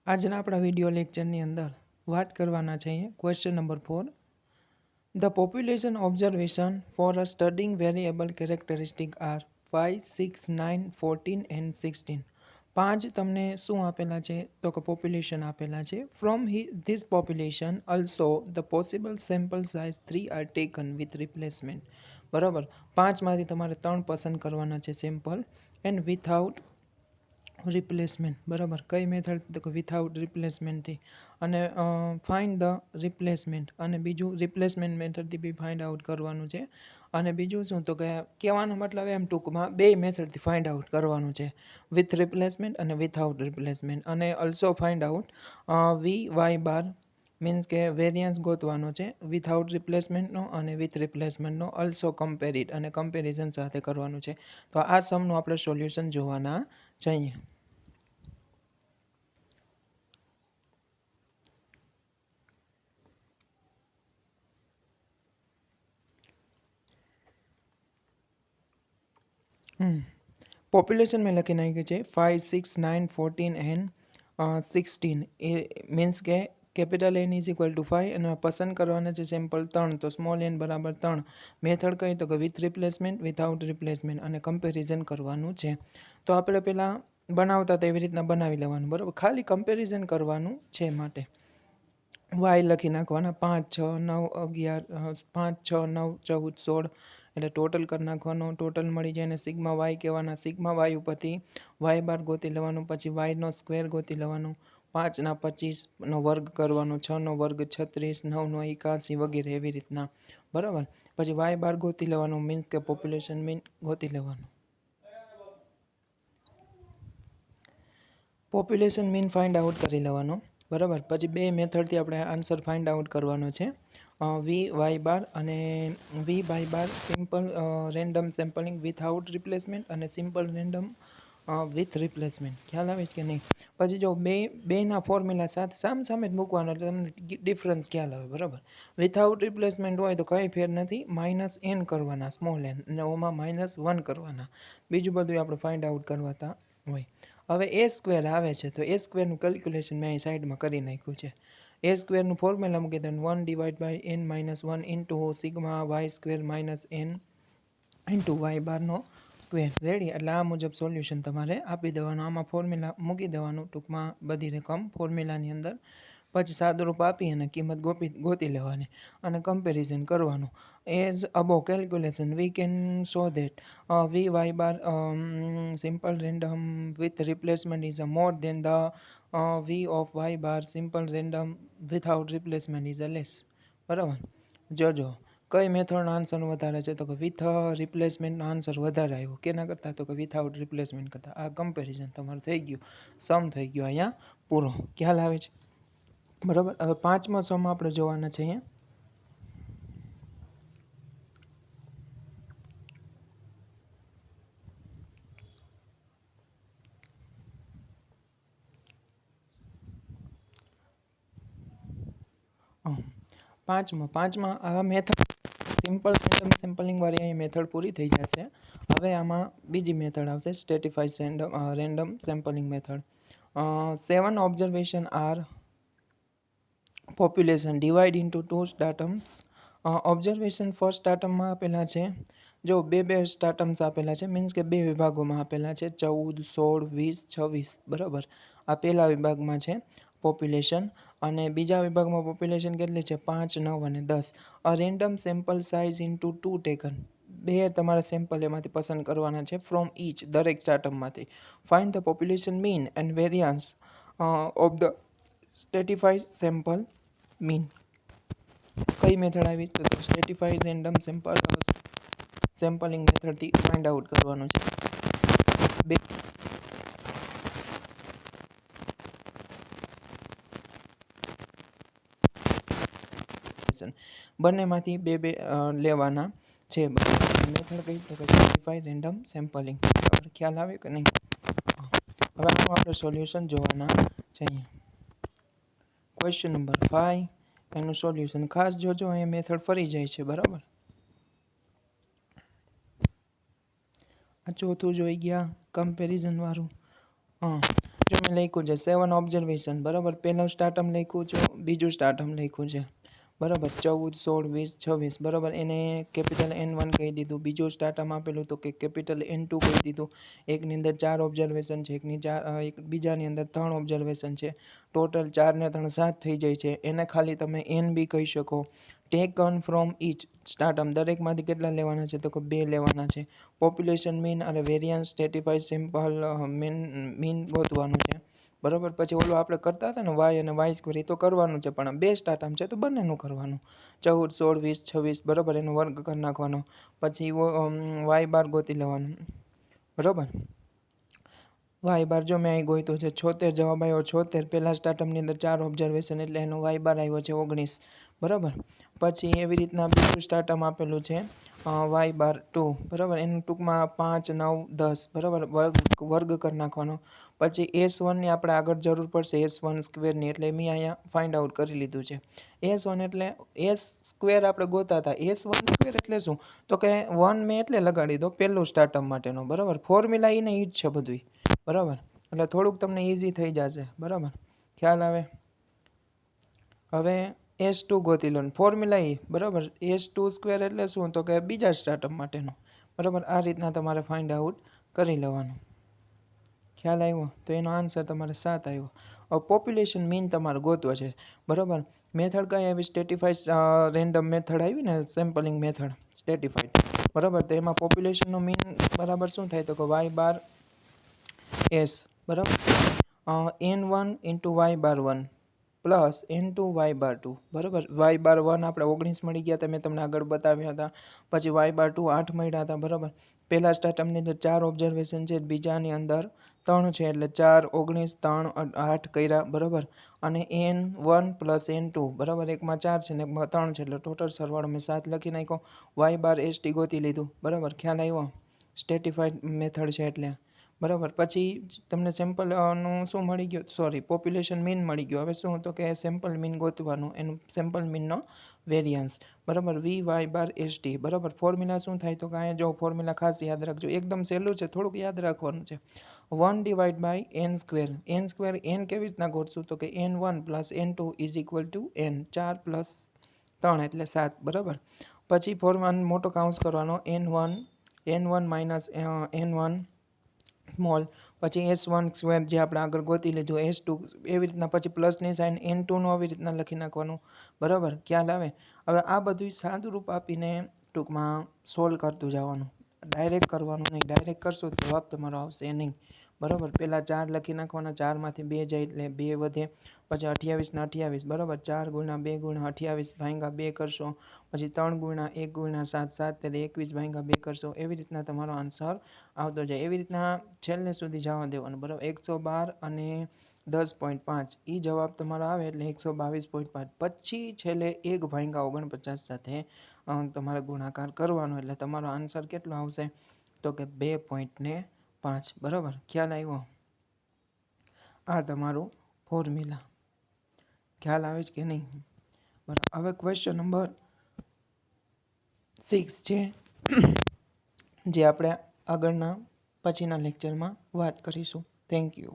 આજના આપણા વિડિયો લેક્ચરની અંદર વાત કરવાના છે question number 4. The population observation for a studying variable characteristic are 5, 6, 9, 14 and 16. 5 તમને શું આપેલા છે તો કે પોપ્યુલેશન આપેલા છે. From this population also the possible sample size 3 are taken with replacement. બરાબર, 5માંથી તમારે 3 પસંદ કરવાના છે સેમ્પલ એન્ડ વિથઆઉટ રિપ્લેસમેન્ટ. બરાબર, કઈ મેથડ તો કે વિથઆઉટ રિપ્લેસમેન્ટથી, અને ફાઇન્ડ ધ રિપ્લેસમેન્ટ, અને બીજું રિપ્લેસમેન્ટ મેથડથી બી ફાઇન્ડ આઉટ કરવાનું છે. અને બીજું શું તો કે કહેવાનો મતલબ એમ ટૂંકમાં બે મેથડથી ફાઇન્ડ આઉટ કરવાનું છે, વિથ રિપ્લેસમેન્ટ અને વિથઆઉટ રિપ્લેસમેન્ટ. અને also find out V Y bar means કે વેરિયન્સ ગોતવાનો છે વિથઆઉટ રિપ્લેસમેન્ટનો અને વિથ રિપ્લેસમેન્ટનો. ઓલ્સો કમ્પેરિડ અને કમ્પેરિઝન સાથે કરવાનું છે. તો આ સમનું આપણે સોલ્યુશન જોવાના છીએ. પોપ્યુલેશન મેં લખી નાખ્યું છે 5, 6, 9, 14 એન્ડ 16. એ મીન્સ કે capital N is equal to 5 અને પસંદ કરવાના છે સેમ્પલ 3, તો સ્મોલ એન બરાબર 3. મેથડ કઈ તો કે વિથ રિપ્લેસમેન્ટ, વિથઆઉટ રિપ્લેસમેન્ટ અને કમ્પેરિઝન કરવાનું છે. તો આપણે પહેલાં બનાવતા તો એવી રીતના બનાવી લેવાનું. બરાબર, ખાલી કમ્પેરિઝન કરવાનું છે માટે વાય લખી નાખવાના 5, 6, 9, 11, 5, 6, 9, 14, 16 એટલે ટોટલ કરી નાખવાનો. ટોટલ મળી જાય અને સિગ્મા વાય કહેવાના. સિગ્મા વાય ઉપરથી વાય બાર ગોતી લેવાનું, પછી વાયનો સ્ક્વેર ગોતી લેવાનો. 5 ના 25નો વર્ગ કરવાનો, 6નો વર્ગ 36, 9નો 81 વગેરે એવી રીતના. બરાબર, પછી વાય બાર ગોતી લેવાનું, મીન્સ કે પોપ્યુલેશન મીન ગોતી લેવાનું. પોપ્યુલેશન મીન ફાઇન્ડ આઉટ કરી લેવાનો. બરાબર, પછી બે મેથડથી આપણે આન્સર ફાઇન્ડ આઉટ કરવાનો છે, વી વાય બાર અને V by bar simple random sampling without replacement અને સિમ્પલ રેન્ડમ વિથ રિપ્લેસમેન્ટ. ખ્યાલ આવે છે કે નહીં? પછી જો બેના ફોર્મ્યુલા સાથે સામે જ મૂકવાનો એટલે તમને ડિફરન્સ ખ્યાલ આવે. બરાબર, વિથઆઉટ રિપ્લેસમેન્ટ હોય તો કંઈ ફેર નથી, -n કરવાના સ્મોલ એન, અને ઓમાં -1 કરવાના. બીજું બધું આપણે ફાઇન્ડ આઉટ કરવાતા હોય. હવે એ સ્ક્વેર આવે છે તો એ સ્ક્વેરનું કેલ્ક્યુલેશન મેં અહીં સાઈડમાં કરી નાખ્યું છે. એ સ્ક્વેરનું ફોર્મ્યુલા મૂકી દેવાનું 1 divide by n-1 into sigma Y square minus n into Y બારનો સ્ક્વેર. રેડી, એટલે આ મુજબ સોલ્યુશન તમારે આપી દેવાનું. આમાં ફોર્મ્યુલા મૂકી દેવાનું ટૂંકમાં બધી રકમ ફોર્મ્યુલાની અંદર. પછી સાદુરૂપ આપી અને કિંમત ગોતી લેવાની અને કમ્પેરિઝન કરવાનું. As above calculation we can show that V Y bar simple random with replacement is a more than the V of Y bar simple random without replacement is a less. બરાબર, જોજો કઈ મેથડનો answer વધારે છે તો કે with રિપ્લેસમેન્ટનો answer વધારે આવ્યો. કેના કરતાં તો કે વિથઆઉટ રિપ્લેસમેન્ટ કરતાં. આ કમ્પેરિઝન તમારું થઈ ગયું, સમ થઈ ગયો અહીંયા પૂરો. ખ્યાલ આવે છે? બરાબર, હવે 5મા સમ આપણે જોવાના છે અહીંયા. પાંચમાં આ મેથડ સિમ્પલ રેન્ડમ સેમ્પલિંગ વાળી અહીં મેથડ પૂરી થઈ જશે. હવે આમાં બીજી મેથડ આવશે, stratified random sampling method. 7 observation are population divide into 2 stratums. Observation first સ્ટાર્ટમમાં આપેલા છે, જો બે સ્ટાર્ટમ્સ આપેલા છે, મીન્સ કે બે વિભાગોમાં આપેલા છે, 14, 16, 20, 26. બરાબર, આ પહેલા વિભાગમાં છે પોપ્યુલેશન, અને બીજા વિભાગમાં પોપ્યુલેશન કેટલી છે 5, 9 અને 10. A random sample size into 2 taken. બે તમારા સેમ્પલ એમાંથી પસંદ કરવાના છે ફ્રોમ ઈચ, દરેક સ્ટાર્ટમમાંથી. Find the population mean and variance of the stratified sample mean. કઈ મેથડ આવી તો સ્ટ્રેટિફાઈડ રેન્ડમ સેમ્પલિંગ મેથડથી ફાઇન્ડ આઉટ કરવાનું છે. બે બંનેમાંથી બે લેવાના છે. મેથડ કઈ તો કે સ્ટ્રેટિફાઈડ રેન્ડમ સેમ્પલિંગ. ખ્યાલ આવે કે નહીં? હવે આનું આપણે સોલ્યુશન જોવાના છે. ક્વેશ્ચન નંબર 5 એનું સોલ્યુશન ખાસ જોજો, અહીંયા મેથડ ફરી જાય છે. બરાબર, આ ચોથું જોઈ ગયા કમ્પેરિઝન વાળું. જો મેં લખ્યું છે 7 ઓબ્ઝર્વેશન, બરાબર. પહેલું સ્ટાર્ટમ લખ્યું છે, બીજું સ્ટાર્ટમ લખ્યું છે, બરાબર. 14, 16, 20, 26, બરાબર. એને કેપિટલ N1 કહી દીધું. બીજું સ્ટાર્ટમ આપેલું તો કે કેપિટલ N2 કહી દીધું. એકની અંદર 4 ઓબ્ઝર્વેશન છે, એક બીજાની અંદર 3 ઓબ્ઝર્વેશન છે. ટોટલ 4 ને 3 7 થઈ જાય છે. એને ખાલી તમે N બી કહી શકો. ટેકન ફ્રોમ ઈચ સ્ટાર્ટમ, દરેકમાંથી કેટલા લેવાના છે તો કે 2 લેવાના છે. પોપ્યુલેશન મીન અને વેરિયન્સ સ્ટેટિફાઈ સિમ્પલ મીન ગોતવાનું છે, બરાબર. પછી ઓલું આપણે કરતા હતા ને વાય અને વાય સ્ક્વેર, એ તો કરવાનું છે, પણ 2 સ્ટાર્ટમ છે તો બંનેનું કરવાનું. 14, 16, 20, 26, બરાબર. એનો વર્ગ કરી નાખવાનો. પછી વાય બાર ગોતી લેવાનું, બરાબર. વાય બાર જો મેં અહીં ગોત્યું છે 76, જવાબ આવ્યો 76. પહેલા સ્ટાર્ટમની અંદર 4 ઓબ્ઝર્વેશન એટલે એનો વાય બાર આવ્યો છે 19, બરાબર. પછી એવી રીતના બીજું સ્ટાર્ટમ આપેલું છે વાય બાર 2, બરાબર. એનું ટૂંકમાં 5, 9, 10, બરાબર. વર્ગ કરી નાખવાનો. પછી S1ની આપણે આગળ જરૂર પડશે S1 સ્ક્વેરની, એટલે મેં અહીંયા ફાઇન્ડ આઉટ કરી લીધું છે. S1 એટલે S સ્ક્વેર આપણે ગોતા હતા. S1 સ્ક્વેર એટલે શું તો કે 1 મેં એટલે લગાડી દો પહેલું સ્ટાર્ટમ માટેનો, બરાબર. ફોર્મ્યુલા એને ઈ જ છે બધું, બરાબર. એટલે થોડુંક તમને ઇઝી થઈ જશે, બરાબર. ખ્યાલ આવે. હવે S2 ગોતી લો, ફોર્મ્યુલા એ, બરાબર. S2 સ્ક્વેર એટલે શું તો કે બીજા સ્ટાર્ટમ માટેનો, બરાબર. આ રીતના તમારે ફાઇન્ડ આઉટ કરી લેવાનું. ખ્યાલ આવ્યો. તો એનો આન્સર તમારે 7 આવ્યો. હવે પોપ્યુલેશન મીન તમારે ગોતવો છે, બરાબર. મેથડ કઈ આવી? સ્ટેટિફાઈ રેન્ડમ મેથડ આવી ને, સેમ્પલિંગ મેથડ સ્ટેટિફાઈડ, બરાબર. તો એમાં પોપ્યુલેશનનો મીન બરાબર શું થાય તો કે વાય બાર એસ, બરાબર. N1 ઇન્ટુ વાય બાર 1 પ્લસ N2 વાય બાર 2, બરાબર. વાય બાર 1 આપણે 19 મળી ગયા હતા, મેં તમને આગળ બતાવ્યા હતા. પછી વાય બાર 2 8 મળ્યા હતા, બરાબર. પહેલા સ્ટાર્ટમની અંદર 4 ઓબ્ઝર્વેશન છે, બીજાની અંદર 3 છે, એટલે 4, 19, 3, 8 કર્યા, બરાબર. અને N1 પ્લસ N2, બરાબર. એકમાં 4 છે ને એકમાં 3 છે, એટલે ટોટલ સરવાળો મેં 7 લખી નાખ્યો. વાય બાર ST ગોતી લીધું, બરાબર. ખ્યાલ આવ્યો. સ્ટેટિફાઈડ મેથડ છે એટલે, બરાબર. પછી તમને સેમ્પલનું શું મળી ગયું, સોરી, પોપ્યુલેશન મીન મળી ગયો. હવે શું તો કે સેમ્પલ મીન ગોતવાનું, એનું સેમ્પલ મીનનો વેરિયન્સ, બરાબર. વી વાય બાર ST, બરાબર. ફોર્મ્યુલા શું થાય તો કે અહીંયા જો ફોર્મ્યુલા ખાસ યાદ રાખજો, એકદમ સહેલું છે, થોડુંક યાદ રાખવાનું છે. 1 divide by N square. N square N કેવી રીતના ગોતશું તો કે N1 plus N2 is equal to N, 4 plus 3 એટલે 7, બરાબર. પછી ફોર્મ્યુલા મોટો કાઉન્સ કરવાનો, N1 માઇનસ N1 સ્મોલ, પછી S1 સ્ક્વેર જે આપણે આગળ ગોતી લીધું, S2 એવી રીતના, પછી પ્લસની સાઇન N2નું આવી રીતના લખી નાખવાનું, બરાબર. ખ્યાલ આવે. હવે આ બધું સાદું રૂપ આપીને ટૂંકમાં સોલ્વ કરતું જવાનું, ડાયરેક્ટ કરવાનું નહીં. ડાયરેક્ટ કરશો તો જવાબ તમારો આવશે નહીં, બરાબર. પહેલાં 4 લખી નાખવાના, 4માંથી 2 જાય એટલે 2 વધે. પછી 28 ને 28, બરાબર. 4 ગુણ્યા 2 ગુણ્યા 28 ભાંગ્યા 2 કરશો. પછી 3 ગુણ્યા 1 ગુણ્યા 7, 7 એટલે 21 ભાંગ્યા 2 કરશો. એવી રીતના તમારો આન્સર આવતો જાય. એવી રીતના છેલ્લે સુધી જવા દેવાનું, બરાબર. 112 અને 10.5 એ જવાબ તમારો આવે એટલે 122.5. પછી છેલ્લે 1 ભાંગ્યા 49 સાથે તમારે ગુણાકાર કરવાનો, એટલે તમારો આન્સર કેટલો આવશે તો કે 2.5, બરાબર. ખ્યાલ આવ્યો. આ તમારું ફોર્મ્યુલા. ખ્યાલ આવે છે કે નહીં, બરાબર. હવે ક્વેશ્ચન નંબર 6 છે, જે આપણે આગળના પછીના લેક્ચરમાં વાત કરીશું. Thank you.